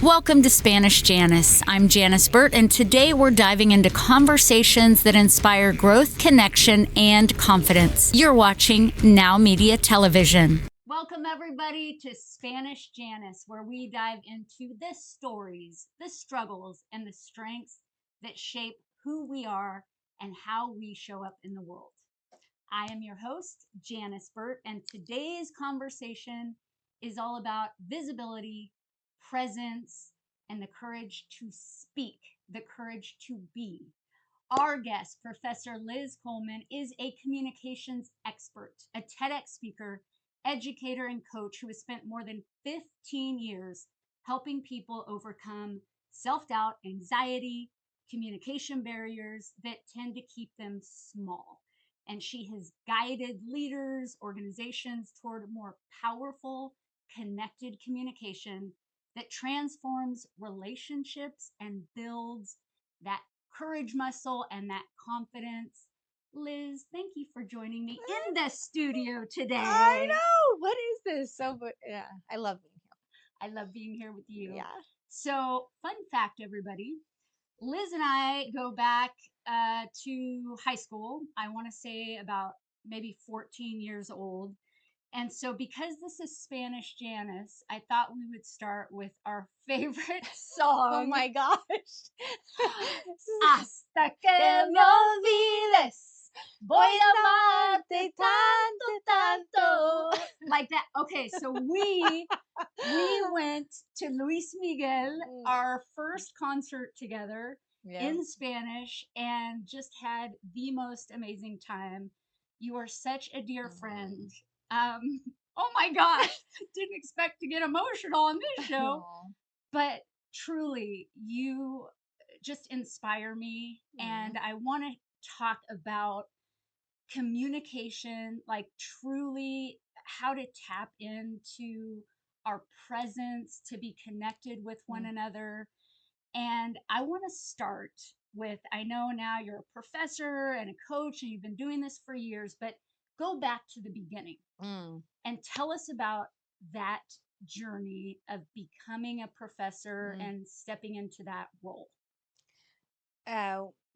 Welcome to Spanish Janice. I'm Janice Burt, and today we're diving into conversations that inspire growth, connection, and confidence. You're watching Now Media Television. Welcome, everybody, to Spanish Janice, where we dive into the stories, the struggles, and the strengths that shape who we are and how we show up in the world. I am your host, Janice Burt, and today's conversation is all about visibility, presence, and the courage to speak, the courage to be. Our guest, Professor Liz Coleman, is a communications expert, a TEDx speaker, educator, and coach who has spent more than 15 years helping people overcome self-doubt, anxiety, communication barriers that tend to keep them small. And she has guided leaders, organizations toward more powerful, connected communication that transforms relationships and builds that courage muscle and that confidence. Liz, thank you for joining me in the studio today. I know. What is this? Yeah, I love being I love being here with you. here. So, fun fact, everybody. Liz and I go back to high school. I want to say about maybe 14 years old. And so, because this is Spanish Janice, I thought we would start with our favorite song. Oh my gosh. Hasta que me olvides, voy a amarte tanto, tanto. Like that. Okay, so we went to Luis Miguel, our first concert together in Spanish, and just had the most amazing time. You are such a dear friend. Oh my gosh, didn't expect to get emotional on this show, but truly, you just inspire me. And I want to talk about communication, like truly how to tap into our presence, to be connected with one another. And I want to start with, I know now you're a professor and a coach and you've been doing this for years, but go back to the beginning and tell us about that journey of becoming a professor and stepping into that role.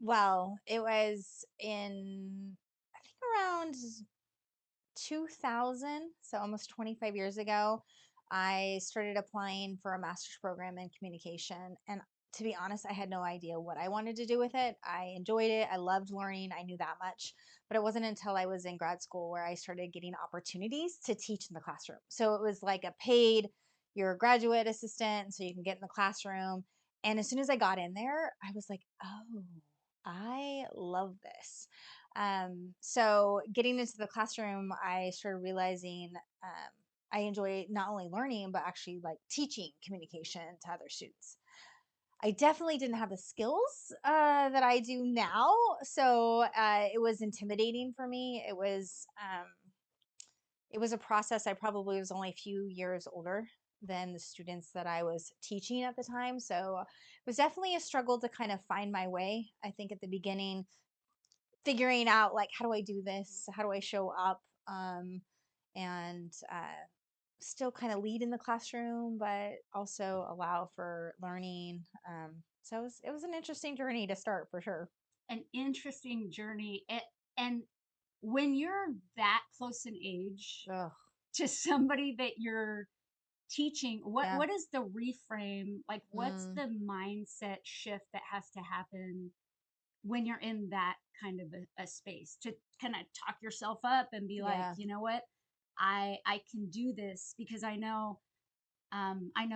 Well, it was in, I think, around 2000, so almost 25 years ago. I started applying for a master's program in communication. And to be honest, I had no idea what I wanted to do with it. I enjoyed it. I loved learning. I knew that much. But it wasn't until I was in grad school where I started getting opportunities to teach in the classroom. So it was like a paid, you're a graduate assistant, so you can get in the classroom. And as soon as I got in there, I was like, oh, I love this. So getting into the classroom, I started realizing I enjoy not only learning, but actually like teaching communication to other students. I definitely didn't have the skills that I do now. So it was intimidating for me. It was a process. I probably was only a few years older than the students that I was teaching at the time. So it was definitely a struggle to kind of find my way. I think at the beginning, figuring out like, how do I do this? How do I show up? And still kind of lead in the classroom, but also allow for learning. So it was an interesting journey to start for sure. An interesting journey. And when you're that close in age to somebody that you're teaching, what is the reframe? Like, what's the mindset shift that has to happen when you're in that kind of a space to kind of talk yourself up and be like, you know what, I can do this? Because I know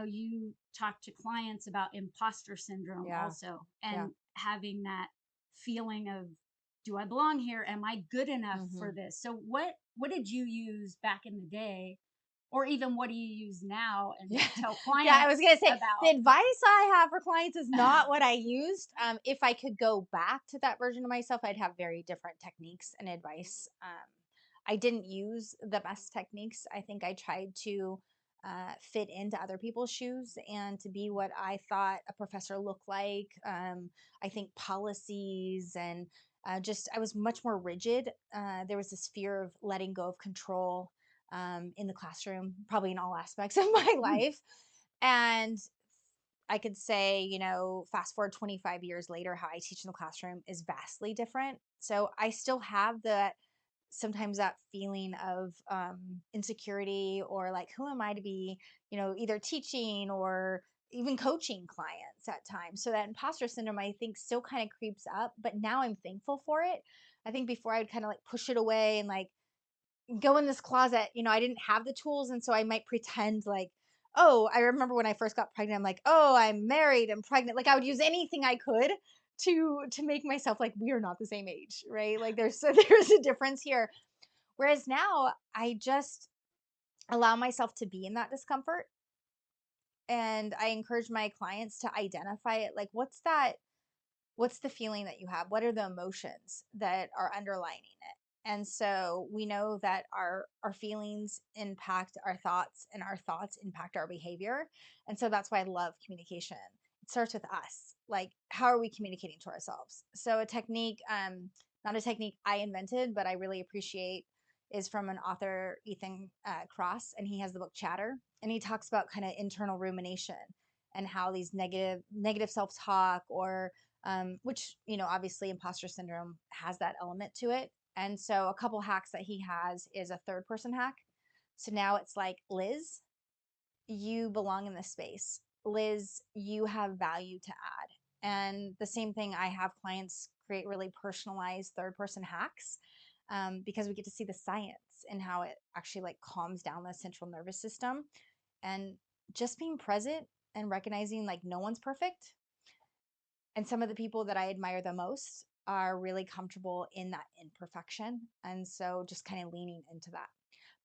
you talk to clients about imposter syndrome also, and having that feeling of, do I belong here? Am I good enough for this? So what did you use back in the day, or even what do you use now and tell clients? I was gonna say the advice I have for clients is not what I used. If I could go back to that version of myself, I'd have very different techniques and advice. I didn't use the best techniques. I think I tried to fit into other people's shoes and to be what I thought a professor looked like. I think policies and I was much more rigid. There was this fear of letting go of control in the classroom, probably in all aspects of my life. And I could say, fast forward 25 years later, how I teach in the classroom is vastly different. So I still have sometimes that feeling of insecurity, or like, who am I to be, either teaching or even coaching clients at times. So that imposter syndrome, I think, still kind of creeps up, but now I'm thankful for it. I think before I would kind of like push it away and like go in this closet, I didn't have the tools. And so I might pretend like, oh, I remember when I first got pregnant, I'm like, oh, I'm married and pregnant. Like I would use anything I could to make myself like we are not the same age, right? Like there's a difference here. Whereas now I just allow myself to be in that discomfort, and I encourage my clients to identify it. Like, what's the feeling that you have? What are the emotions that are underlining it? And so we know that our feelings impact our thoughts, and our thoughts impact our behavior. And so that's why I love communication. It starts with us. Like, how are we communicating to ourselves? So a technique, not a technique I invented, but I really appreciate, is from an author, Ethan Cross, and he has the book Chatter, and he talks about kind of internal rumination and how these negative self-talk, or which, obviously imposter syndrome has that element to it. And so a couple hacks that he has is a third person hack. So now it's like, Liz, you belong in this space. Liz, you have value to add. And the same thing, I have clients create really personalized third person hacks, because we get to see the science and how it actually like calms down the central nervous system. And just being present and recognizing like no one's perfect, and some of the people that I admire the most are really comfortable in that imperfection. And so just kind of leaning into that.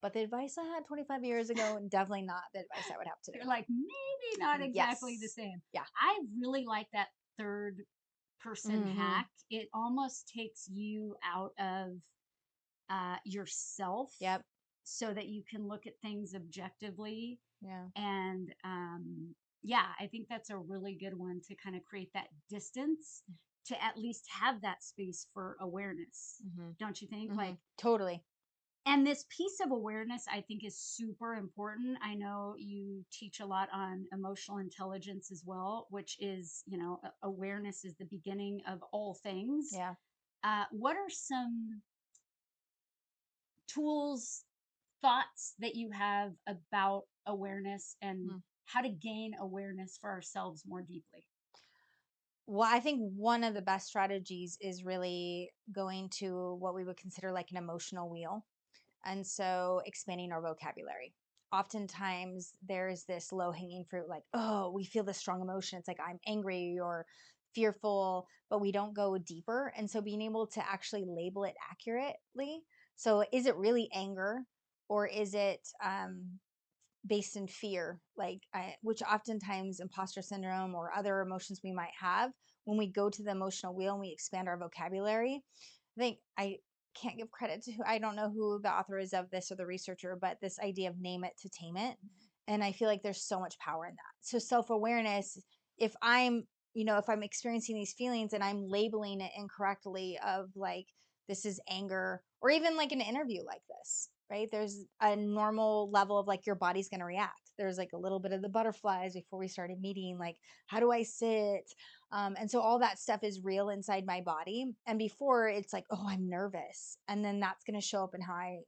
But the advice I had 25 years ago, definitely not the advice I would have today. You're like, maybe not exactly the Yes. same. Yeah. I really like that third person Mm-hmm. hack. It almost takes you out of yourself Yep. so that you can look at things objectively. Yeah. And yeah, I think that's a really good one to kind of create that distance, to at least have that space for awareness. Mm-hmm. Don't you think? Mm-hmm. Like, Totally. and this piece of awareness, I think, is super important. I know you teach a lot on emotional intelligence as well, which is, awareness is the beginning of all things. Yeah. What are some tools, thoughts that you have about awareness and Mm. how to gain awareness for ourselves more deeply? Well, I think one of the best strategies is really going to what we would consider like an emotional wheel. And so expanding our vocabulary. Oftentimes there's this low hanging fruit, like, oh, we feel this strong emotion. It's like, I'm angry or fearful, but we don't go deeper. And so being able to actually label it accurately. So is it really anger, or is it based in fear? Which oftentimes imposter syndrome or other emotions we might have, when we go to the emotional wheel and we expand our vocabulary. I think I can't give credit to I don't know who the author is of this or the researcher, but this idea of name it to tame it. And I feel like there's so much power in that. So self-awareness, if I'm, if I'm experiencing these feelings and I'm labeling it incorrectly, of like, this is anger, or even like an interview like this, right? There's a normal level of like your body's going to react. There's like a little bit of the butterflies before we started meeting, like, how do I sit? And so all that stuff is real inside my body. And before, it's like, oh, I'm nervous. And then that's going to show up in how I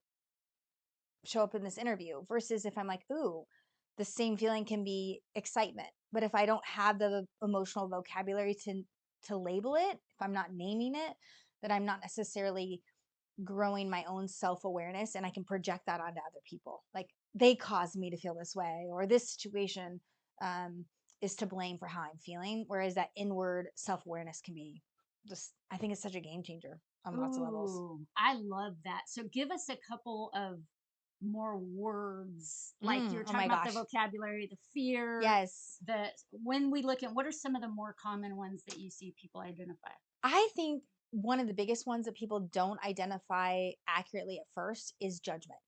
show up in this interview, versus if I'm like, ooh, the same feeling can be excitement. But if I don't have the emotional vocabulary to label it, if I'm not naming it, then I'm not necessarily growing my own self-awareness, and I can project that onto other people. Like, they caused me to feel this way, or this situation um, is to blame for how I'm feeling. Whereas that inward self-awareness can be just, I think it's such a game changer on lots of levels. Ooh, I love that. So give us a couple of more words. Like you're Oh talking my about the gosh. vocabulary, the fear, Yes. the when we look at what are some of the more common ones that you see people identify? I think one of the biggest ones that people don't identify accurately at first is judgment.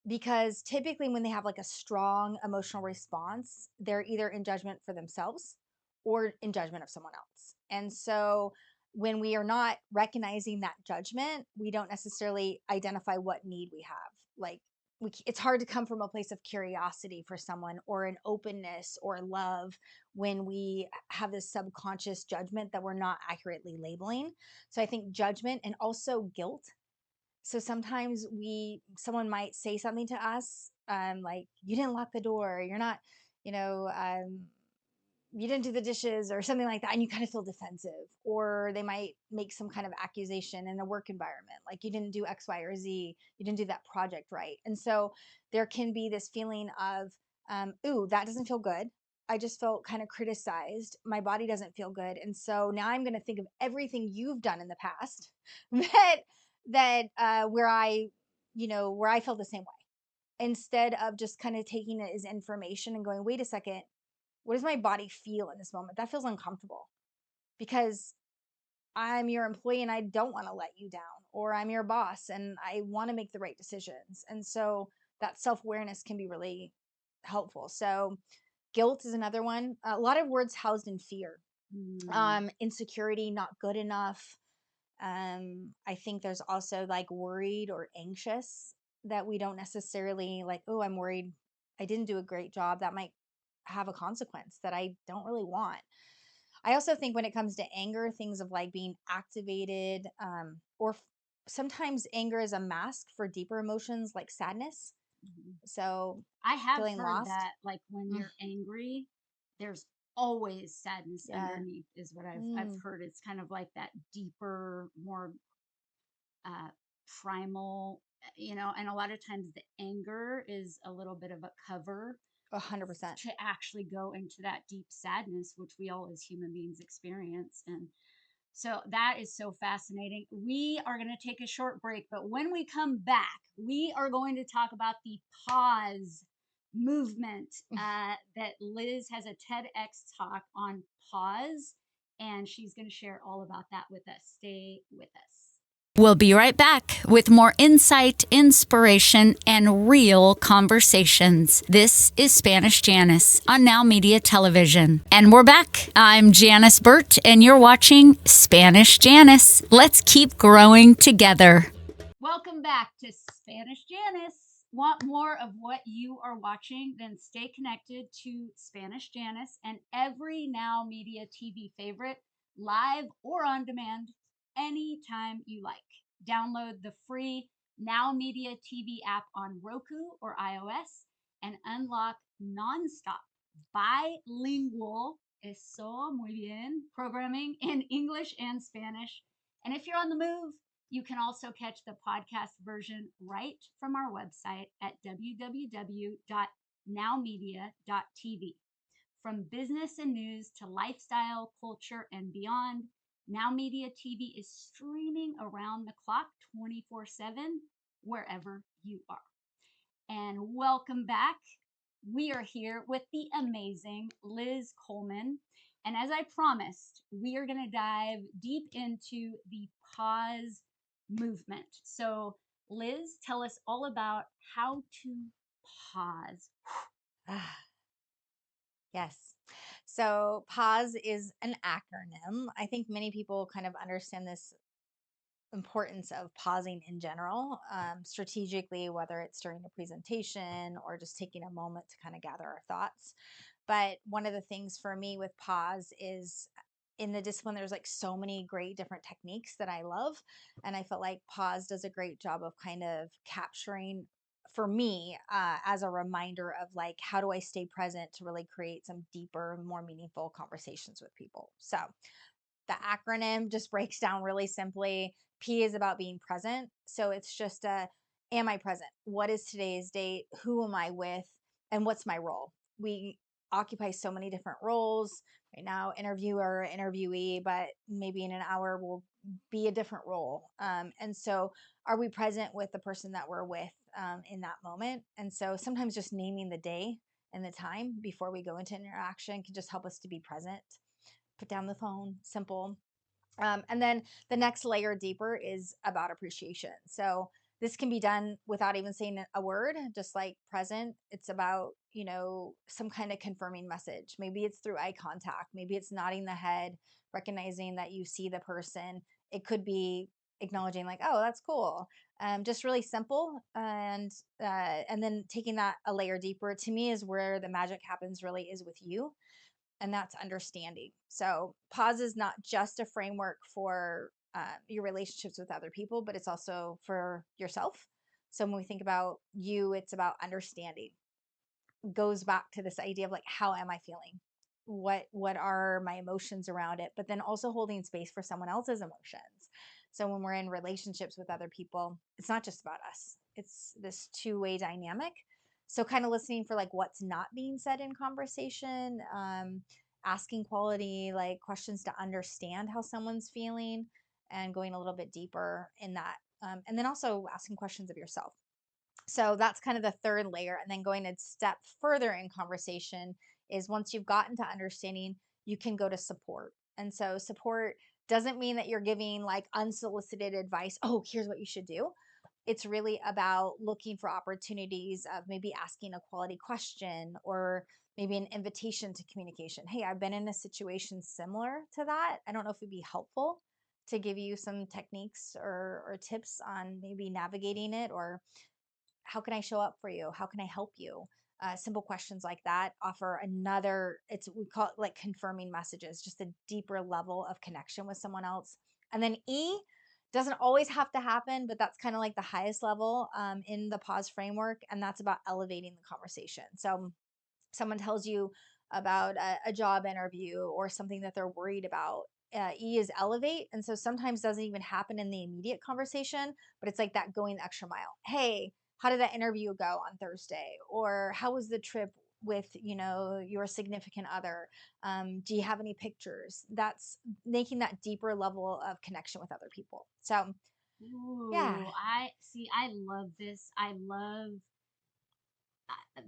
Because typically when they have like a strong emotional response, they're either in judgment for themselves or in judgment of someone else. And so when we are not recognizing that judgment, we don't necessarily identify what need we have. Like, it's hard to come from a place of curiosity for someone or an openness or love when we have this subconscious judgment that we're not accurately labeling. So I think judgment and also guilt. So sometimes someone might say something to us, like, you didn't lock the door, you're not, you know, you didn't do the dishes or something like that, and you kind of feel defensive. Or they might make some kind of accusation in a work environment, like, you didn't do X, Y, or Z, you didn't do that project right. And so there can be this feeling of, ooh, that doesn't feel good. I just felt kind of criticized. My body doesn't feel good. And so now I'm going to think of everything you've done in the past that where where I felt the same way, instead of just kind of taking it as information and going, wait a second, what does my body feel in this moment? That feels uncomfortable because I'm your employee and I don't want to let you down, or I'm your boss and I want to make the right decisions. And so that self-awareness can be really helpful. So guilt is another one. A lot of words housed in fear, insecurity, not good enough. I think there's also like worried or anxious, that we don't necessarily like, oh, I'm worried I didn't do a great job. That might have a consequence that I don't really want. I also think when it comes to anger, things of like being activated, sometimes anger is a mask for deeper emotions like sadness. Mhm. So I have feeling heard lost. that, like, when Mm, you're angry, there's always sadness yeah. underneath, is what I've Mm, heard. It's kind of like that deeper, more uh, primal, and a lot of times the anger is a little bit of a cover 100%. to actually go into that deep sadness, which we all as human beings experience. And so that is so fascinating. We are going to take a short break, but when we come back, we are going to talk about the pause movement. That Liz has a TEDx talk on pause, and she's going to share all about that with us. Stay with us. We'll be right back with more insight, inspiration, and real conversations. This is Spanish Janice on Now Media Television. And we're back. I'm Janice Burt, and you're watching Spanish Janice. Let's keep growing together. Welcome back to Spanish Janice. Want more of what you are watching? Then stay connected to Spanish Janice and every Now Media TV favorite, live or on demand, anytime you like. Download the free Now Media TV app on Roku or iOS and unlock nonstop bilingual, eso muy bien, programming in English and Spanish. And if you're on the move, you can also catch the podcast version right from our website at www.nowmedia.tv. From business and news to lifestyle, culture, and beyond, Now Media TV is streaming around the clock 24/7 wherever you are. And welcome back. We are here with the amazing Liz Coleman. And as I promised, we are going to dive deep into the pause movement. So, Liz, tell us all about how to pause. Yes. So pause is an acronym. I think many people kind of understand this importance of pausing in general, strategically, whether it's during a presentation or just taking a moment to kind of gather our thoughts. But one of the things for me with pause is, in the discipline, there's like so many great different techniques that I love. And I felt like pause does a great job of kind of capturing, for me, as a reminder of like, how do I stay present to really create some deeper, more meaningful conversations with people. So the acronym just breaks down really simply. P is about being present. So it's just am I present? What is today's date? Who am I with? And what's my role? We occupy so many different roles right now, interviewer, interviewee, but maybe in an hour will be a different role. And so are we present with the person that we're with in that moment? And so sometimes just naming the day and the time before we go into interaction can just help us to be present. Put down the phone, simple. And then the next layer deeper is about appreciation. So this can be done without even saying a word, just like present. It's about, some kind of confirming message. Maybe it's through eye contact. Maybe it's nodding the head, recognizing that you see the person. It could be acknowledging like, oh, that's cool. Just really simple. And then taking that a layer deeper, to me, is where the magic happens, really is with you. And that's understanding. So pause is not just a framework for your relationships with other people, but it's also for yourself. So when we think about you, it's about understanding. Goes back to this idea of like, how am I feeling? What are my emotions around it? But then also holding space for someone else's emotions. So when we're in relationships with other people, it's not just about us. It's this two-way dynamic. So kind of listening for like what's not being said in conversation, asking quality like questions to understand how someone's feeling, and going a little bit deeper in that. And then also asking questions of yourself. So that's kind of the third layer. And then going a step further in conversation is, once you've gotten to understanding, you can go to support. And so support doesn't mean that you're giving like unsolicited advice. Oh, here's what you should do. It's really about looking for opportunities of maybe asking a quality question, or maybe an invitation to communication. Hey, I've been in a situation similar to that. I don't know if it'd be helpful to give you some techniques or tips on maybe navigating it, or how can I show up for you? How can I help you? Simple questions like that offer another, it's, we call it like confirming messages, just a deeper level of connection with someone else. And then E doesn't always have to happen, but that's kind of like the highest level in the pause framework. And that's about elevating the conversation. So someone tells you about a job interview or something that they're worried about. E is elevate. And so sometimes doesn't even happen in the immediate conversation, but it's like that going the extra mile. Hey, how did that interview go on Thursday? Or how was the trip with, your significant other? Do you have any pictures? That's making that deeper level of connection with other people. So yeah, Ooh, I see. I love this. I love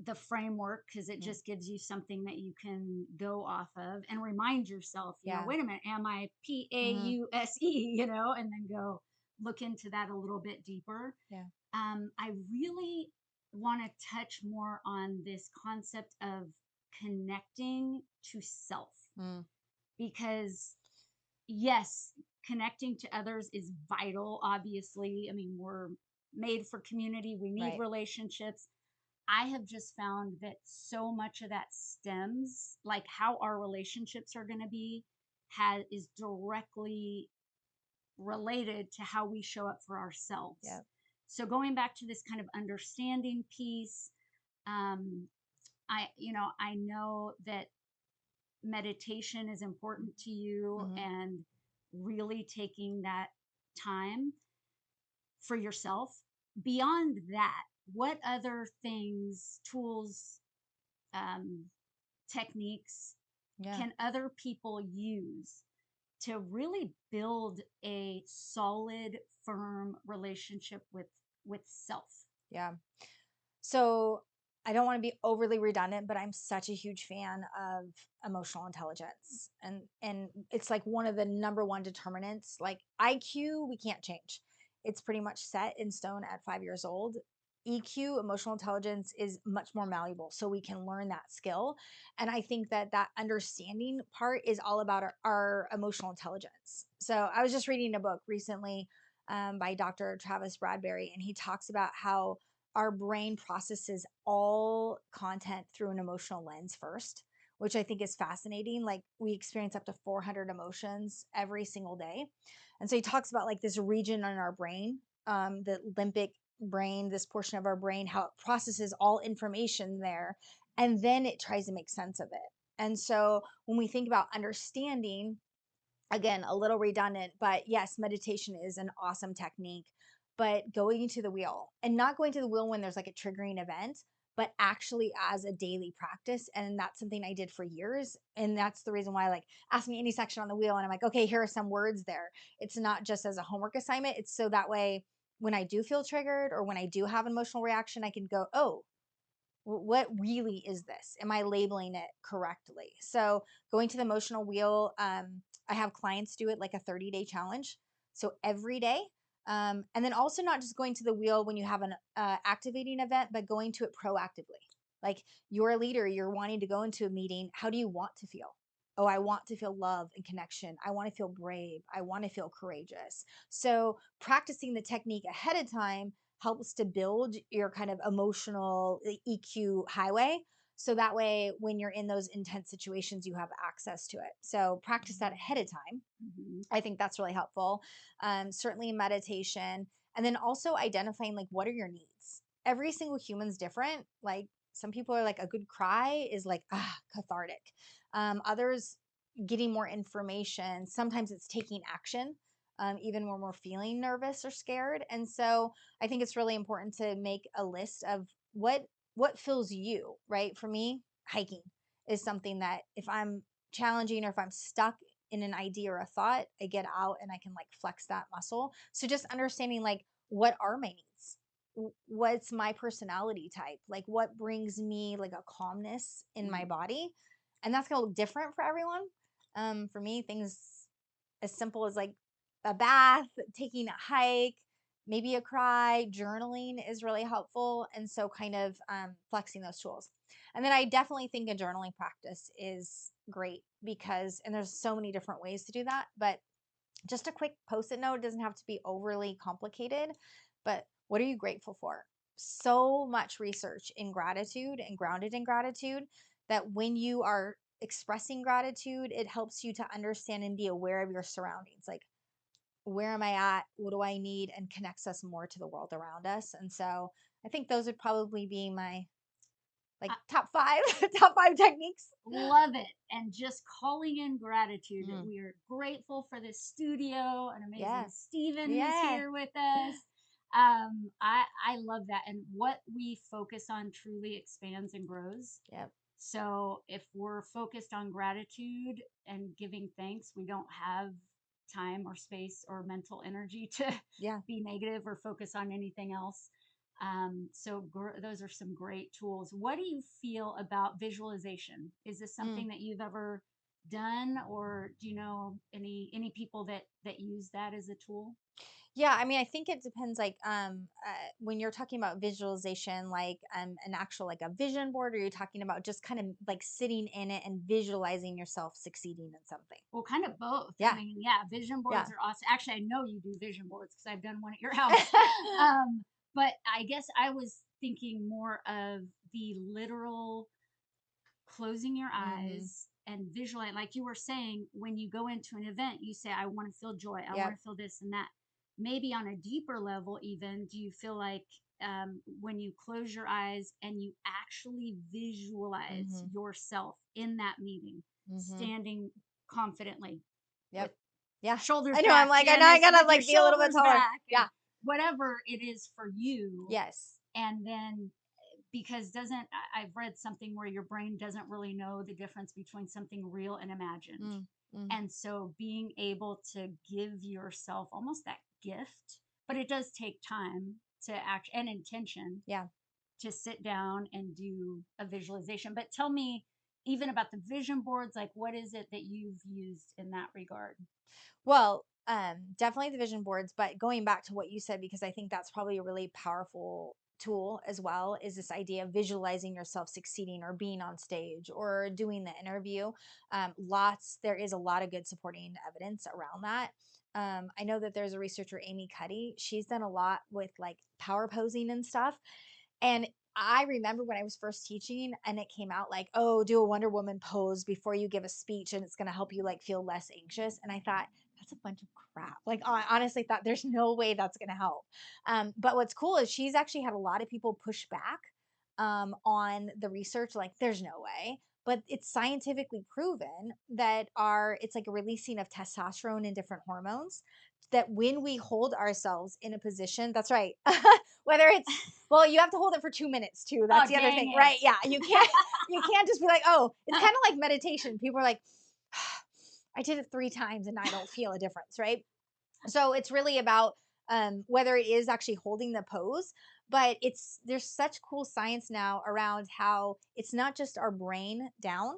the framework because it mm, just gives you something that you can go off of and remind yourself, yeah, wait a minute, am I hmm, PAUSE, and then go look into that a little bit deeper. yeah, I really want to touch more on this concept of connecting to self, mm, because yes, connecting to others is vital, obviously. I mean, we're made for community, we need right, relationships. I have just found that so much of that stems, like how our relationships are going to be, is directly related to how we show up for ourselves. yeah, So going back to this kind of understanding piece, um, I know that meditation is important to you, hmm, and really taking that time for yourself. Beyond that, what other things, tools, um, techniques yeah, can other people use to really build a solid, firm relationship with self? yeah. So I don't want to be overly redundant, but I'm such a huge fan of emotional intelligence. And it's like one of the number one determinants. Like IQ, we can't change. It's pretty much set in stone at 5 years old. EQ, emotional intelligence, is much more malleable. So we can learn that skill. And I think that that understanding part is all about our emotional intelligence. So I was just reading a book recently by Dr. Travis Bradberry, and he talks about how our brain processes all content through an emotional lens first, which I think is fascinating. Like we experience up to 400 emotions every single day. And so he talks about like this region in our brain, the limbic brain, this portion of our brain, how it processes all information there. And then it tries to make sense of it. And so when we think about understanding, again, a little redundant, but yes, meditation is an awesome technique. But going to the wheel, and not going to the wheel when there's like a triggering event, but actually as a daily practice. And that's something I did for years. And that's the reason why, like, ask me any section on the wheel, and I'm like, okay, here are some words there. It's not just as a homework assignment, it's so that way when I do feel triggered or when I do have an emotional reaction, I can go, oh, what really is this? Am I labeling it correctly? So going to the emotional wheel, I have clients do it like a 30-day challenge. So every day. And then also not just going to the wheel when you have an activating event, but going to it proactively. Like you're a leader, you're wanting to go into a meeting. How do you want to feel? oh, I want to feel love and connection. I want to feel brave. I want to feel courageous. So practicing the technique ahead of time helps to build your kind of emotional EQ highway. So that way, when you're in those intense situations, you have access to it. So practice that ahead of time. I think that's really helpful. Certainly meditation. And then also identifying like, what are your needs? Every single human's different. Like some people are like, a good cry is like, cathartic. Others getting more information. Sometimes it's taking action, even when we're feeling nervous or scared. And so I think it's really important to make a list of what fills you, right? For me, hiking is something that if I'm challenging or if I'm stuck in an idea or a thought, I get out and I can like flex that muscle. So just understanding like, what are my needs? What's my personality type? Like what brings me like a calmness in my body? And that's gonna look different for everyone. For me, things as simple as like a bath, taking a hike, maybe a cry, journaling is really helpful. And so kind of flexing those tools. And then I definitely think a journaling practice is great because, and there's so many different ways to do that, but just a quick post-it note, it doesn't have to be overly complicated, but what are you grateful for? So much research in gratitude and grounded in gratitude that when you are expressing gratitude, it helps you to understand and be aware of your surroundings. Like, where am I at? What do I need? And connects us more to the world around us. And so I think those would probably be my like top five, top five techniques. Love it. And just calling in gratitude that we are grateful for this studio and amazing Stephen who's here with us. I love that. And what we focus on truly expands and grows. Yep. So if we're focused on gratitude and giving thanks, we don't have time or space or mental energy to be negative or focus on anything else. So those are some great tools. What do you feel about visualization? Is this something that you've ever done, or do you know any people that use that as a tool? Yeah, I mean, I think it depends. Like, when you're talking about visualization, like an actual like a vision board, or you're talking about just kind of like sitting in it and visualizing yourself succeeding in something. Well, kind of both. Yeah. I mean, vision boards are awesome. Actually, I know you do vision boards because I've done one at your house. But I guess I was thinking more of the literal closing your eyes and visualize, like you were saying, when you go into an event, you say, I want to feel joy. I want to feel this and that. Maybe on a deeper level, even, do you feel like when you close your eyes and you actually visualize yourself in that meeting, standing confidently? Yep. Shoulders I know. back, I'm like, Janice, I gotta like be a little bit taller. Whatever it is for you. Yes. And then because I've read something where your brain doesn't really know the difference between something real and imagined. And so being able to give yourself almost that gift, but it does take time to act and intention. To sit down and do a visualization. But tell me even about the vision boards, like what is it that you've used in that regard? Well, definitely the vision boards, but going back to what you said, because I think that's probably a really powerful tool as well, is this idea of visualizing yourself succeeding or being on stage or doing the interview. There is a lot of good supporting evidence around that. I know that there's a researcher, Amy Cuddy. She's done a lot with like power posing and stuff. And I remember when I was first teaching and it came out like, oh, do a Wonder Woman pose before you give a speech and it's going to help you like feel less anxious. And I thought, that's a bunch of crap. Like, I honestly thought there's no way that's going to help. But what's cool is she's actually had a lot of people push back on the research. Like, there's no way. But it's scientifically proven that it's like a releasing of testosterone and different hormones, that when we hold ourselves in a position, that's right. Whether it's, well, you have to hold it for 2 minutes too. That's the other thing, right? Yeah. You can't just be like, oh, it's kind of like meditation. People are like, I did it 3 times and I don't feel a difference, right? So it's really about whether it is actually holding the pose, but there's such cool science now around how it's not just our brain down.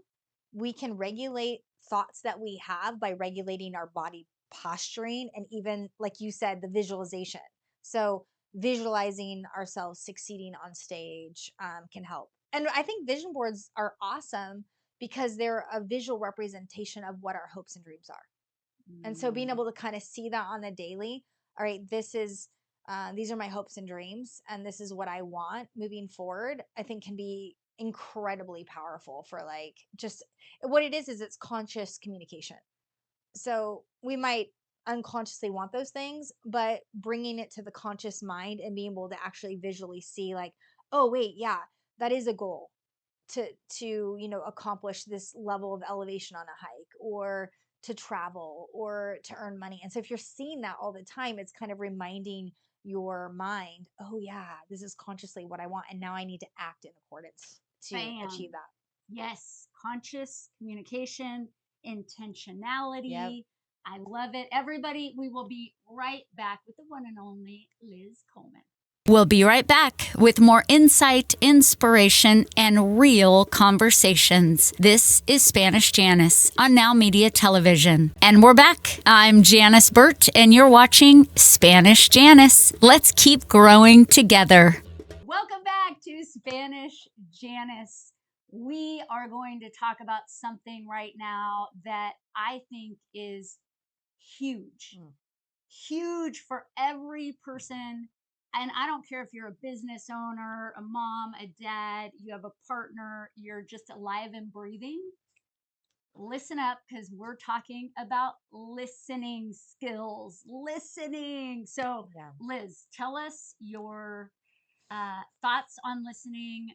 We can regulate thoughts that we have by regulating our body posturing and even, like you said, the visualization. So visualizing ourselves succeeding on stage can help. And I think vision boards are awesome because they're a visual representation of what our hopes and dreams are. And so being able to kind of see that on the daily, all right, these are my hopes and dreams, and this is what I want moving forward, I think can be incredibly powerful for like just what it is it's conscious communication. So we might unconsciously want those things, but bringing it to the conscious mind and being able to actually visually see like, oh wait, yeah, that is a goal to accomplish this level of elevation on a hike, or to travel, or to earn money. And so if you're seeing that all the time, it's kind of reminding your mind, oh yeah, this is consciously what I want, and now I need to act in accordance to achieve that. Yes, conscious communication, Yep. intentionality. I love it. Everybody, we will be right back with the one and only Liz Coleman. We'll be right back with more insight, inspiration, and real conversations. This is Spanish Janice on Now Media Television. And we're back. I'm Janice Burt, and you're watching Spanish Janice. Let's keep growing together. Welcome back to Spanish Janice. We are going to talk about something right now that I think is huge. Huge for every person. And I don't care if you're a business owner, a mom, a dad, you have a partner, you're just alive and breathing. Listen up, because we're talking about listening skills. Listening. So, Liz, tell us your thoughts on listening,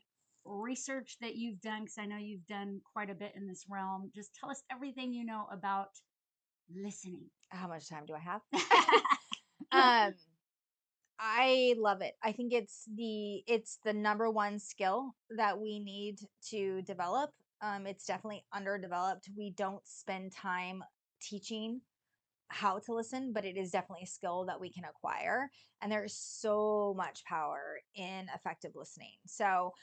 research that you've done, because I know you've done quite a bit in this realm. Just tell us everything you know about listening. How much time do I have? I love it. I think it's the number one skill that we need to develop. It's definitely underdeveloped. We don't spend time teaching how to listen, but it is definitely a skill that we can acquire. And there's so much power in effective listening. So,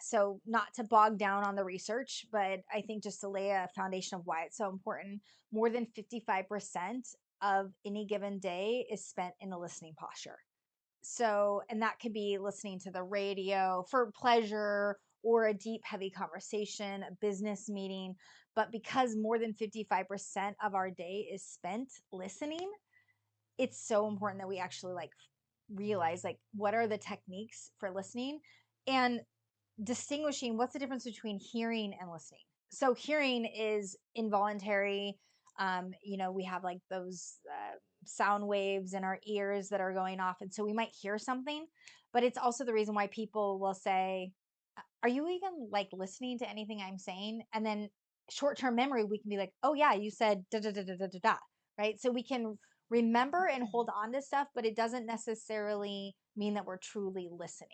so not to bog down on the research, but I think just to lay a foundation of why it's so important, more than 55% of any given day is spent in a listening posture. So, and that could be listening to the radio for pleasure, or a deep, heavy conversation, a business meeting. But because more than 55% of our day is spent listening, it's so important that we actually like realize like what are the techniques for listening, and distinguishing what's the difference between hearing and listening. So hearing is involuntary. We have like those sound waves in our ears that are going off, and so we might hear something, but it's also the reason why people will say, are you even like listening to anything I'm saying? And then short-term memory, we can be like, oh yeah, you said da da da da da da da, right? So we can remember and hold on to stuff, but it doesn't necessarily mean that we're truly listening.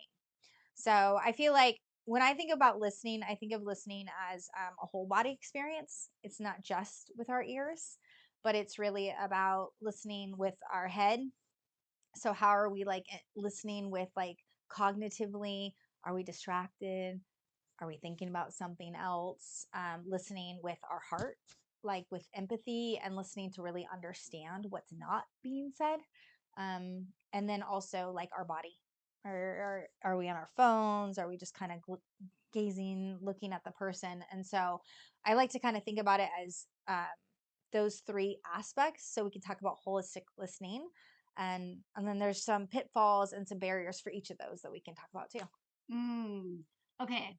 So I feel like when I think about listening, I think of listening as a whole body experience. It's not just with our ears, but it's really about listening with our head. So how are we like listening with like cognitively? Are we distracted? Are we thinking about something else? Listening with our heart, like with empathy, and listening to really understand what's not being said. And then also like our body. Are we on our phones? Are we just kind of gazing, looking at the person? And so I like to kind of think about it as those three aspects. So we can talk about holistic listening. And then there's some pitfalls and some barriers for each of those that we can talk about too. Okay.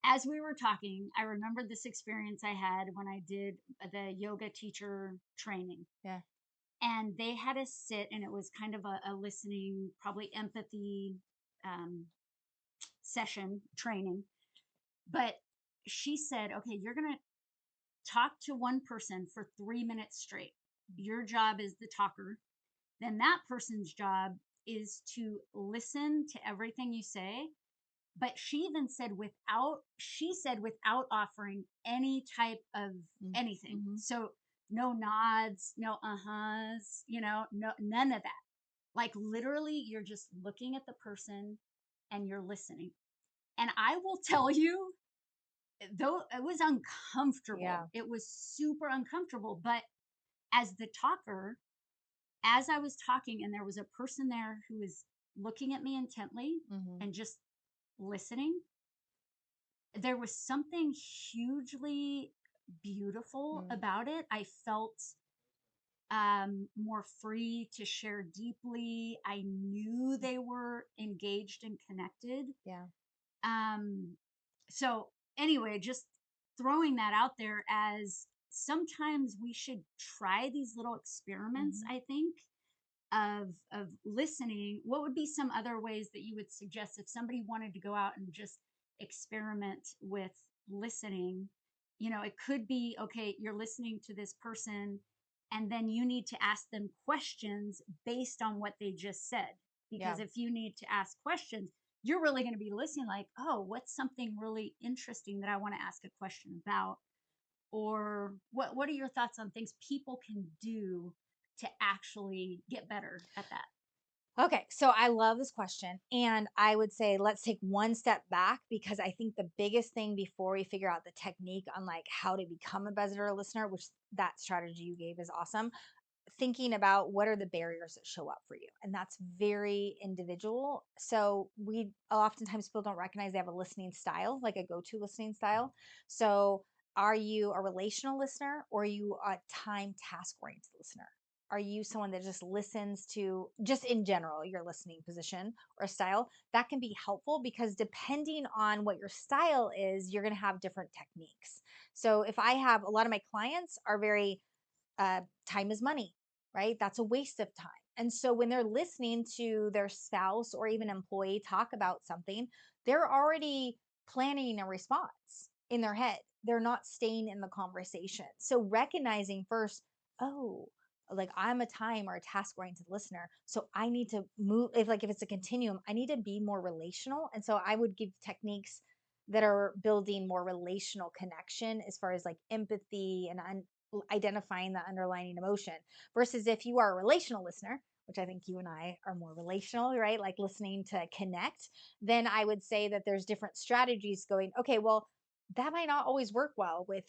As we were talking, I remembered this experience I had when I did the yoga teacher training. Yeah. And they had us sit, and it was kind of a listening, probably empathy session training. But she said, okay, you're going to talk to one person for 3 minutes straight. Your job is the talker. Then that person's job is to listen to everything you say. But she even said without offering any type of anything. Mm-hmm. So no nods, no uh-huhs, no, none of that. Like literally you're just looking at the person and you're listening. And I will tell you, though it was uncomfortable. Yeah. It was super uncomfortable. But as the talker, as I was talking and there was a person there who was looking at me intently and just listening, there was something hugely beautiful Mm, about it. I felt more free to share deeply. I knew they were engaged and connected. yeah. Um, so anyway, just throwing that out there as sometimes we should try these little experiments, Hmm. I think, of listening. What would be some other ways that you would suggest if somebody wanted to go out and just experiment with listening? It could be, okay, you're listening to this person and then you need to ask them questions based on what they just said, Yeah. because if you need to ask questions, you're really going to be listening like, oh, what's something really interesting that I want to ask a question about? Or what are your thoughts on things people can do to actually get better at that? Okay, so I love this question. And I would say let's take one step back because I think the biggest thing before we figure out the technique on like how to become a better listener, which that strategy you gave is awesome, thinking about what are the barriers that show up for you. And that's very individual. So we oftentimes people don't recognize they have a listening style, like a go-to listening style. So are you a relational listener or are you a time task oriented listener? Are you someone that just listens to just in general your listening position or style? That can be helpful because depending on what your style is, you're going to have different techniques. So if I have a lot of my clients are very time is money, right? That's a waste of time. And so when they're listening to their spouse or even employee talk about something, they're already planning a response in their head. They're not staying in the conversation. So recognizing first, oh, like I'm a time or a task oriented listener. So I need to move if it's a continuum, I need to be more relational. And so I would give techniques that are building more relational connection as far as like empathy and identifying the underlying emotion versus if you are a relational listener, which I think you and I are more relational, right? Like listening to connect, then I would say that there's different strategies going, okay, well, that might not always work well with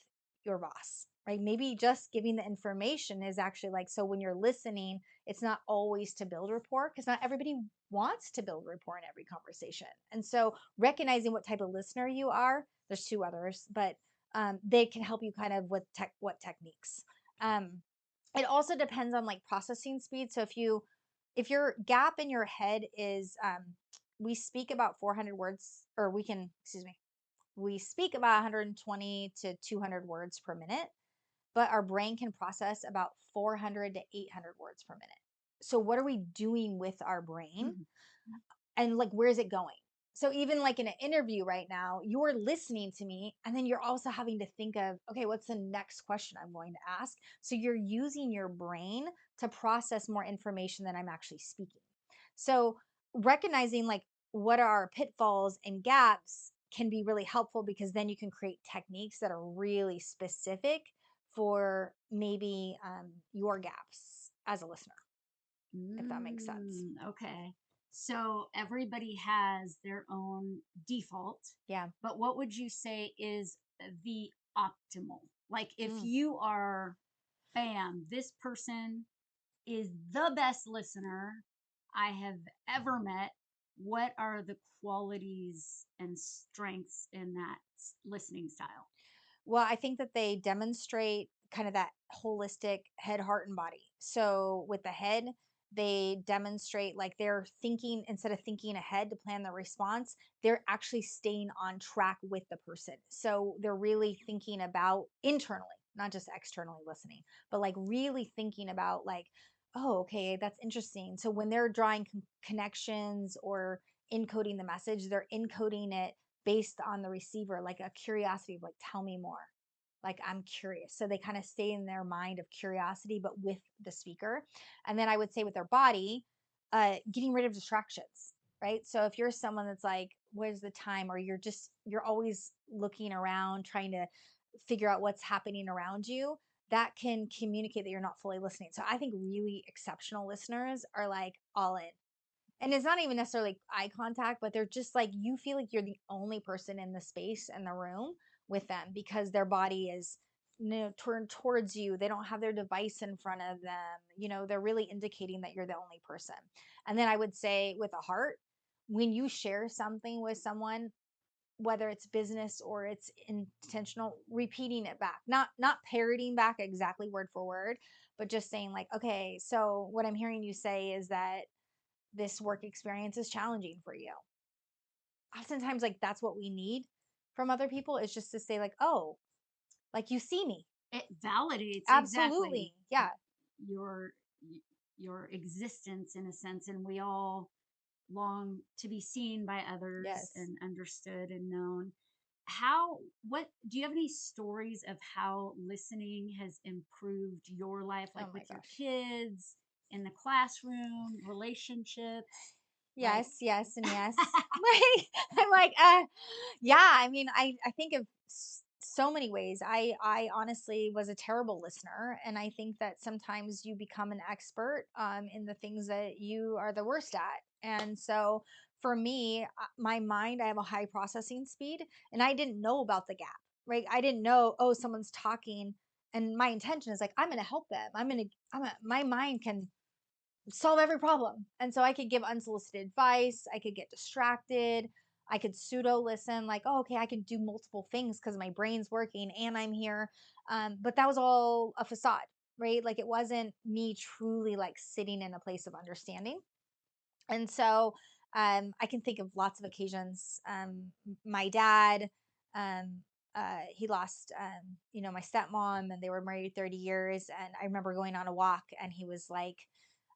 your boss, right? Maybe just giving the information is actually like, so when you're listening, it's not always to build rapport because not everybody wants to build rapport in every conversation. And so recognizing what type of listener you are, there's two others, but they can help you kind of with what techniques. Um, it also depends on like processing speed. So if your gap in your head is we speak about 400 words, or we can excuse me, we speak about 120 to 200 words per minute, but our brain can process about 400 to 800 words per minute. So what are we doing with our brain? Mhm. And like where's it going? So even like in an interview right now, you're listening to me and then you're also having to think of, okay, what's the next question I'm going to ask? So you're using your brain to process more information than I'm actually speaking. So recognizing like what are our pitfalls and gaps can be really helpful because then you can create techniques that are really specific for maybe your gaps as a listener, if that makes sense. Okay. So everybody has their own default, Yeah. but what would you say is the optimal? Like if Mm. you are, bam, this person is the best listener I have ever met, what are the qualities and strengths in that listening style? Well, I think that they demonstrate kind of that holistic head, heart, and body. So with the head, they demonstrate like they're thinking instead of thinking ahead to plan the response, they're actually staying on track with the person. So they're really thinking about internally, not just externally listening, but like really thinking about like, oh, okay, that's interesting. So when they're drawing connections or encoding the message, they're encoding it based on the receiver, like a curiosity of like, tell me more. Like I'm curious. So they kind of stay in their mind of curiosity, but with the speaker. And then I would say with their body, getting rid of distractions, right? So if you're someone that's like, where's the time? Or you're always looking around, trying to figure out what's happening around you, that can communicate that you're not fully listening. So I think really exceptional listeners are like all in, and it's not even necessarily eye contact, but they're just like you feel like you're the only person in the space in the room with them because their body is turned towards you. They don't have their device in front of them. They're really indicating that you're the only person. And then I would say with a heart, when you share something with someone, whether it's business or it's intentional, repeating it back, not parroting back exactly word for word, but just saying like, okay, so what I'm hearing you say is that this work experience is challenging for you. Oftentimes, like, that's what we need from other people, is just to say like, oh, like, you see me. It validates Absolutely. exactly Yeah. your your existence in a sense, and we all long to be seen by others Yes. and understood and known. How, what do you have any stories of how listening has improved your life, Oh like my with your gosh. kids, in the classroom, relationships, like Yes, yes, and yes. Like, I'm like, yeah. I mean, I think of so many ways. I honestly was a terrible listener, and I think that sometimes you become an expert in the things that you are the worst at. And so, for me, my mind, I have a high processing speed, and I didn't know about the gap. Right? I didn't know. Oh, someone's talking, and my intention is like, I'm going to help them. My mind can solve every problem. And so I could give unsolicited advice, I could get distracted, I could pseudo listen, like, oh, okay, I can do multiple things because my brain's working and I'm here. But that was all a facade, right? Like, it wasn't me truly like sitting in a place of understanding. And so I can think of lots of occasions. My dad, um, he lost, my stepmom, and they were married 30 years. And I remember going on a walk, and he was like,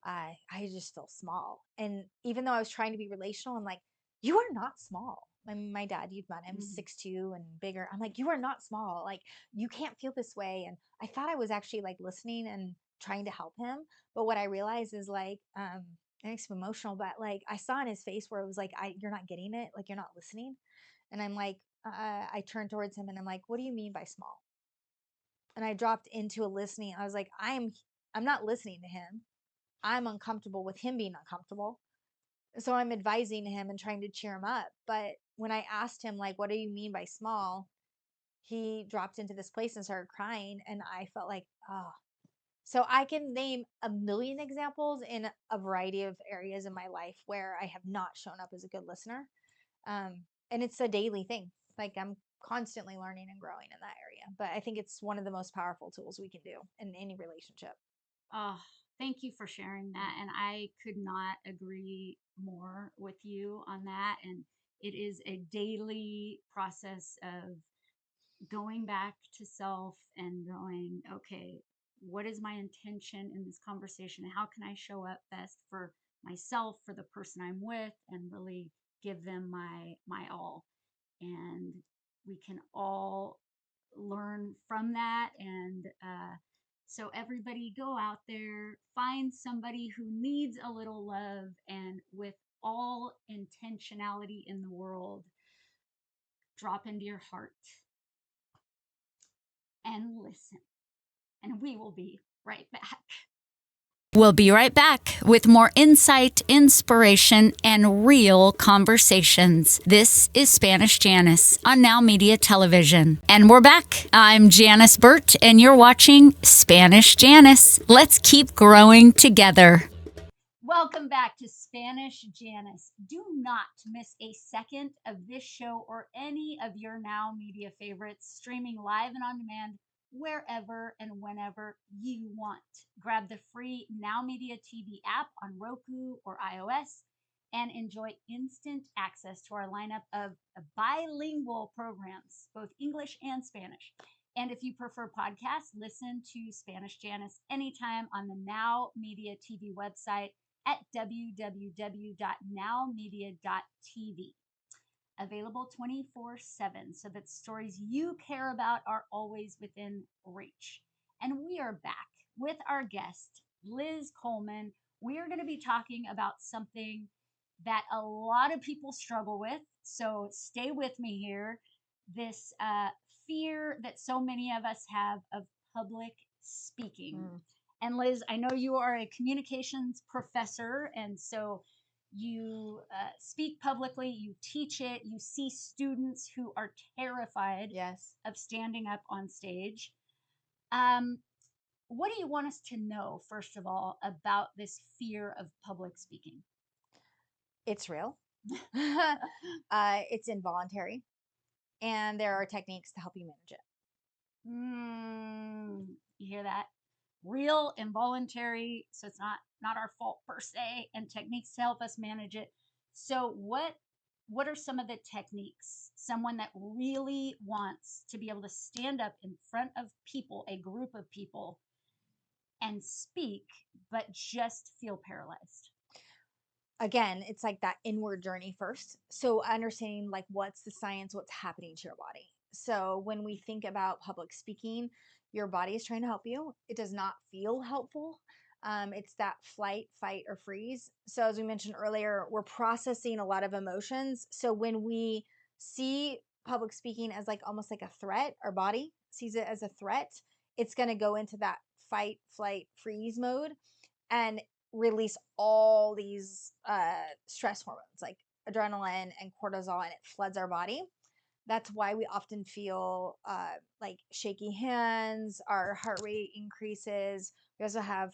I just feel small. And even though I was trying to be relational, I'm like, you are not small. My dad, you'd met him, mhm. 6'2" and bigger. I'm like, you are not small. Like, you can't feel this way. And I thought I was actually like listening and trying to help him. But what I realized is like, it makes me emotional, but like, I saw in his face where it was like, you're not getting it. Like, you're not listening. And I'm like, I turned towards him and I'm like, what do you mean by small? And I dropped into a listening. I was like, I'm not listening to him. I'm uncomfortable with him being uncomfortable. So I'm advising him and trying to cheer him up. But when I asked him, like, what do you mean by small? He dropped into this place and started crying. And I felt like, oh. So I can name a million examples in a variety of areas in my life where I have not shown up as a good listener. And it's a daily thing. Like, I'm constantly learning and growing in that area. But I think it's one of the most powerful tools we can do in any relationship. Oh, thank you for sharing that. And I could not agree more with you on that. And it is a daily process of going back to self and going, okay, what is my intention in this conversation? How can I show up best for myself, for the person I'm with, and really give them my all? And we can all learn from that. And so, everybody, go out there, find somebody who needs a little love, and with all intentionality in the world, drop into your heart and listen. And we will be right back. We'll be right back with more insight, inspiration, and real conversations. This is Spanish Janice on Now Media Television. And we're back. I'm Janice Burt, and you're watching Spanish Janice. Let's keep growing together. Welcome back to Spanish Janice. Do not miss a second of this show or any of your Now Media favorites, streaming live and on demand wherever and whenever you want. Grab the free Now Media TV app on Roku or iOS and enjoy instant access to our lineup of bilingual programs, both English and Spanish. And if you prefer podcasts, listen to Spanish Janice anytime on the Now Media TV website at www.nowmedia.tv. Available 24/7 so that stories you care about are always within reach. And we are back with our guest, Liz Coleman. We are going to be talking about something that a lot of people struggle with. So stay with me here. This fear that so many of us have of public speaking. And Liz, I know you are a communications professor, and so you speak publicly, you teach it, you see students who are terrified Yes. of standing up on stage. Um, what do you want us to know, first of all, about this fear of public speaking? It's real. It's involuntary. and there are techniques to help you manage it. You hear that? Real, involuntary, so it's not our fault per se, and techniques to help us manage it. So what are some of the techniques someone that really wants to be able to stand up in front of people, a group of people, and speak but just feel paralyzed? Again, it's like that inward journey first. So understanding like what's the science, what's happening to your body. So when we think about public speaking, your body is trying to help you. It does not feel helpful. It's that flight, fight, or freeze. So as we mentioned earlier, we're processing a lot of emotions. So when we see public speaking as like almost like a threat, our body sees it as a threat. It's going to go into that fight, flight, freeze mode and release all these stress hormones like adrenaline and cortisol, and it floods our body. That's why we often feel like shaky hands, our heart rate increases. We also have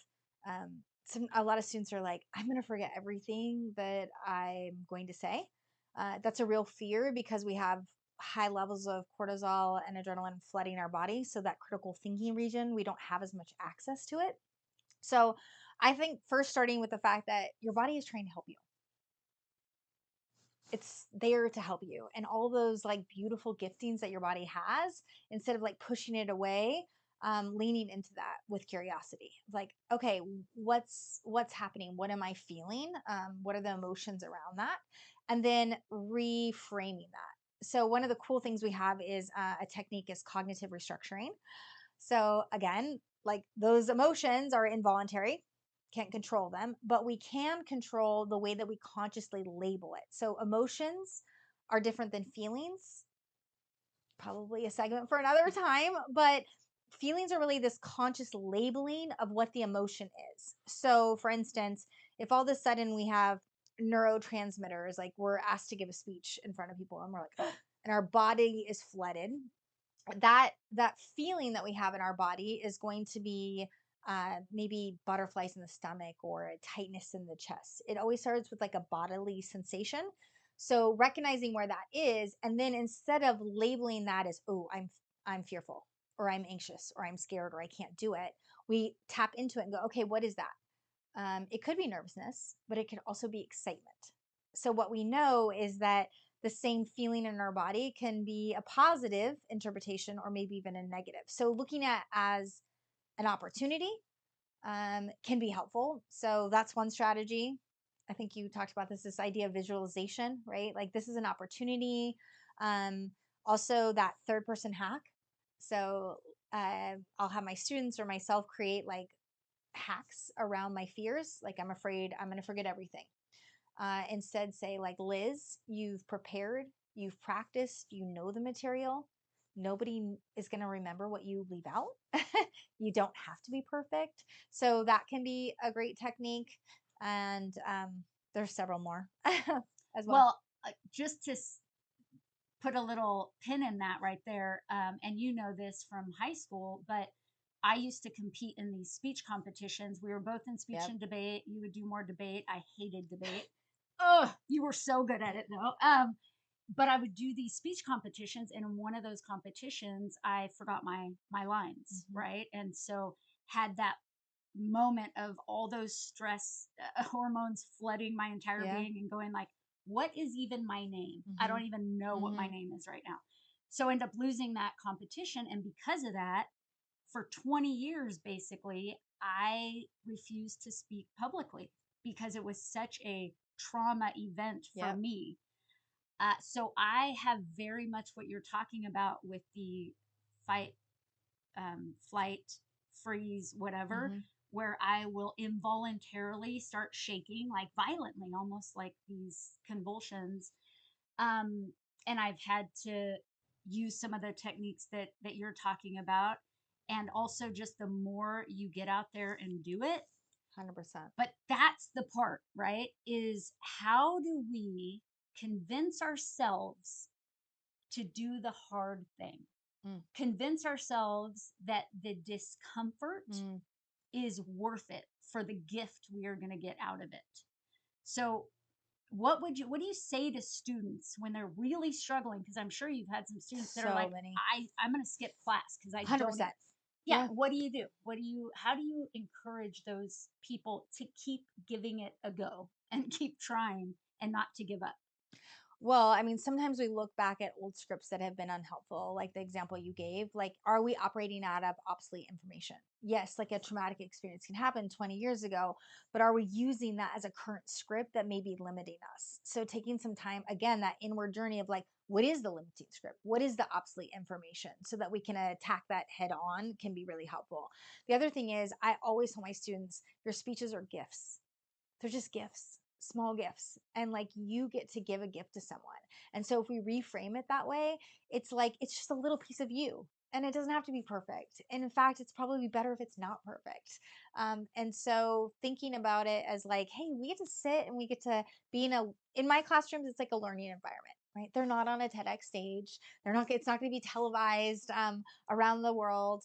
a lot of students are like, I'm going to forget everything that I'm going to say. That's a real fear because we have high levels of cortisol and adrenaline flooding our body. So that critical thinking region, we don't have as much access to it. So I think first starting with the fact that your body is trying to help you. It's there to help you. And all those like beautiful giftings that your body has, instead of like pushing it away, leaning into that with curiosity. Like, okay, what's happening? What am I feeling? What are the emotions around that? And then reframing that. So one of the cool things we have is a technique is cognitive restructuring. So again, like those emotions are involuntary, can't control them, but we can control the way that we consciously label it. So emotions are different than feelings. Probably a segment for another time, but feelings are really this conscious labeling of what the emotion is. So for instance, if all of a sudden we have neurotransmitters, like we're asked to give a speech in front of people and we're like, and our body is flooded, that feeling that we have in our body is going to be maybe butterflies in the stomach or a tightness in the chest. It always starts with like a bodily sensation. So recognizing where that is, and then instead of labeling that as, oh, I'm fearful or I'm anxious or I'm scared or I can't do it, we tap into it and go, okay, what is that? It could be nervousness, but it could also be excitement. So, what we know is that the same feeling in our body can be a positive interpretation or maybe even a negative. So, looking at as an opportunity can be helpful. So, that's one strategy. I think you talked about this idea of visualization, right? Like, this is an opportunity. Um, Also, that third person hack. So, I'll have my students or myself create like hacks around my fears. Like, I'm afraid I'm going to forget everything. Instead, say, like, Liz, you've prepared, you've practiced, you know the material. Nobody is going to remember what you leave out. You don't have to be perfect. So, that can be a great technique. And there's several more as well. Well, just to put a little pin in that right there, and you know this from high school, but I used to compete in these speech competitions. We were both in speech Yep. and debate. You would do more debate. I hated debate. Oh, you were so good at it though. But I would do these speech competitions, and in one of those competitions, I forgot my lines, right? And so had that moment of all those stress hormones flooding my entire Yeah. being and going like, what is even my name? I don't even know what my name is right now. So I end up losing that competition. And because of that, for 20 years, basically, I refused to speak publicly because it was such a trauma event for Yep. me. So I have very much what you're talking about with the fight, flight, freeze, whatever, where I will involuntarily start shaking like violently, almost like these convulsions. Um, and I've had to use some of the techniques that you're talking about. And also just the more you get out there and do it. 100%. But that's the part, right? Is how do we convince ourselves to do the hard thing? Convince ourselves that the discomfort is worth it for the gift we are going to get out of it. So what do you say to students when they're really struggling? Because I'm sure you've had some students that are So like, many. I'm going to skip class because I don't. 100%. Yeah. Yeah. What do you do? How do you encourage those people to keep giving it a go and keep trying and not to give up? Well, I mean, sometimes we look back at old scripts that have been unhelpful, like the example you gave. Like, are we operating out of obsolete information? Yes, like a traumatic experience can happen 20 years ago, but are we using that as a current script that may be limiting us? So, taking some time, again, that inward journey of like, what is the limiting script? What is the obsolete information? So that we can attack that head on can be really helpful. The other thing is, I always tell my students, your speeches are gifts. They're just gifts, small gifts. And like you get to give a gift to someone. And so if we reframe it that way, it's like it's just a little piece of you. And it doesn't have to be perfect. And in fact, it's probably better if it's not perfect. And so thinking about it as like, hey, we get to sit and we get to be in my classrooms, it's like a learning environment, right? They're not on a TEDx stage. It's not going to be televised around the world,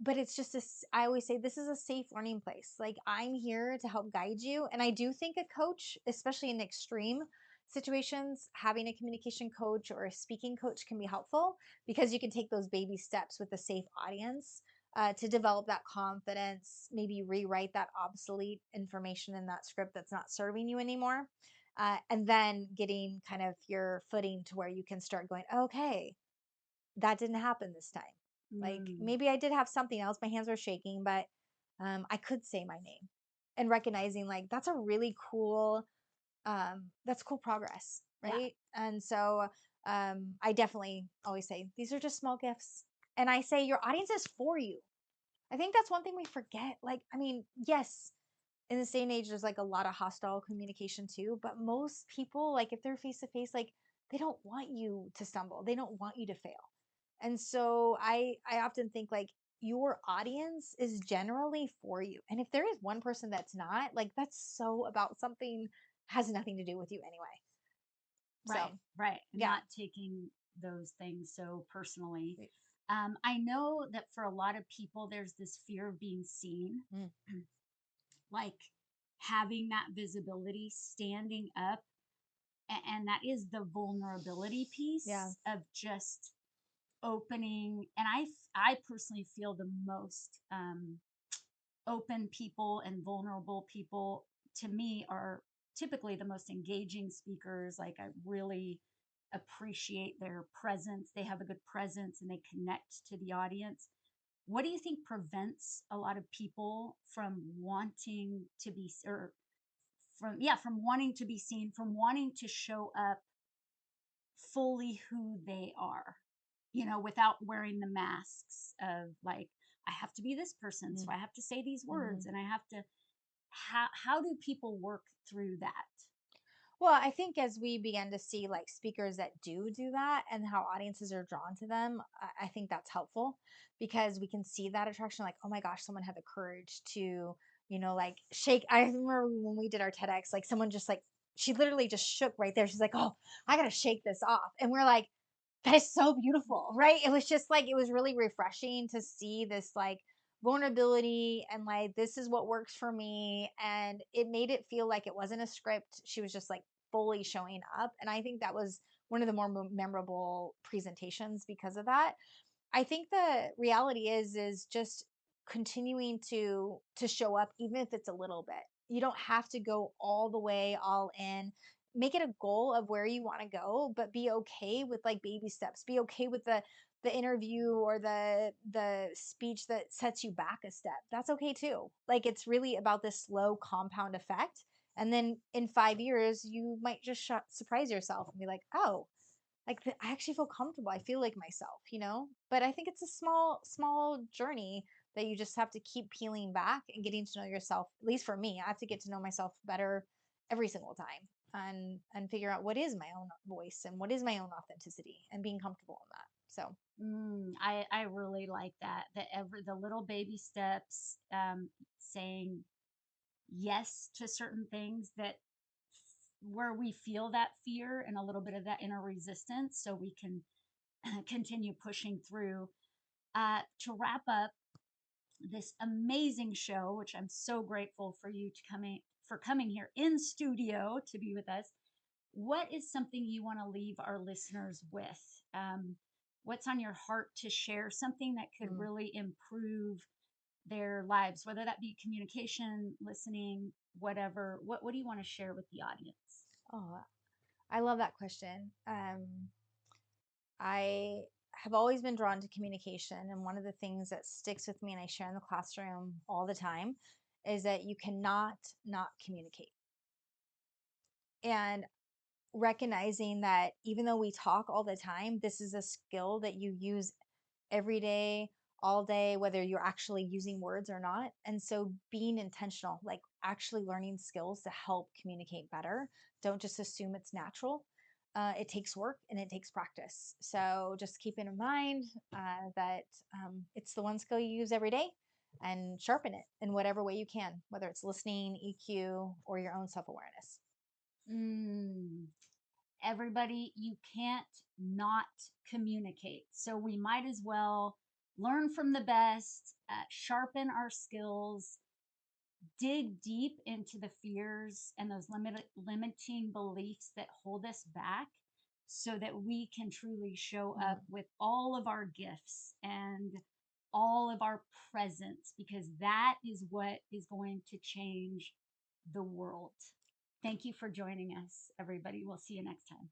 but it's just I always say this is a safe learning place. Like I'm here to help guide you. And I do think a coach, especially in extreme situations, having a communication coach or a speaking coach can be helpful because you can take those baby steps with a safe audience to develop that confidence, maybe rewrite that obsolete information in that script that's not serving you anymore. And then getting kind of your footing to where you can start going, okay, that didn't happen this time. Like Mm, maybe I did have something else. My hands were shaking, but I could say my name and recognizing like that's a really cool, that's cool progress, yeah. right? And so I definitely always say these are just small gifts. And I say your audience is for you. I think that's one thing we forget. Like, I mean, yes, in this day and age, there's like a lot of hostile communication too, but most people, like if they're face to face, like they don't want you to stumble. They don't want you to fail. And so I often think like your audience is generally for you. And if there is one person that's not, like that's so about something has nothing to do with you anyway. Right. So, Right. yeah. Not taking those things so personally. I know that for a lot of people, there's this fear of being seen, Mm, like having that visibility, standing up. And that is the vulnerability yeah. piece of just opening. And I personally feel the most open people and vulnerable people to me are typically the most engaging speakers. Like I really appreciate their presence. They have a good presence and they connect to the audience. What do you think prevents a lot of people from wanting to be, or from wanting to be seen, from wanting to show up fully who they are, without wearing the masks of like, I have to be this person, so Mm, I have to say these mhm. words, and I have to. How do people work through that? Well, I think as we begin to see like speakers that do that and how audiences are drawn to them, I think that's helpful because we can see that attraction. Like, oh my gosh, someone had the courage to, like shake. I remember when we did our TEDx, like someone just like, she literally just shook right there. She's like, oh, I got to shake this off. And we're like, that is so beautiful, right? It was just like, it was really refreshing to see this like vulnerability and like, this is what works for me. And it made it feel like it wasn't a script. She was just like fully showing up. And I think that was one of the more memorable presentations because of that. I think the reality is just continuing to show up even if it's a little bit. You don't have to go all the way all in. Make it a goal of where you want to go, but be okay with like baby steps. Be okay with the interview or the speech that sets you back a step. That's okay too. Like it's really about this slow compound effect. And then in 5 years, you might just surprise yourself and be like, oh, like I actually feel comfortable. I feel like myself. But I think it's a small journey that you just have to keep peeling back and getting to know yourself. At least for me, I have to get to know myself better every single time and figure out what is my own voice and what is my own authenticity and being comfortable in that. So, I really like that. The little baby steps, saying yes to certain things that where we feel that fear and a little bit of that inner resistance, so we can continue pushing through. To wrap up this amazing show, which I'm so grateful for you to for coming here in studio to be with us. What is something you want to leave our listeners with? What's on your heart to share? Something that could really improve their lives, whether that be communication, listening, whatever. What do you want to share with the audience? Oh, I love that question. I have always been drawn to communication, and one of the things that sticks with me and I share in the classroom all the time is that you cannot not communicate. And recognizing that even though we talk all the time, this is a skill that you use every day, all day, whether you're actually using words or not. And so being intentional, like actually learning skills to help communicate better. Don't just assume it's natural. It takes work and it takes practice. So just keeping in mind that it's the one skill you use every day, and sharpen it in whatever way you can, whether it's listening, EQ, or your own self awareness. Everybody, you can't not communicate. So we might as well learn from the best, sharpen our skills, dig deep into the fears and those limiting beliefs that hold us back so that we can truly show up with all of our gifts and all of our presence, because that is what is going to change the world. Thank you for joining us, everybody. We'll see you next time.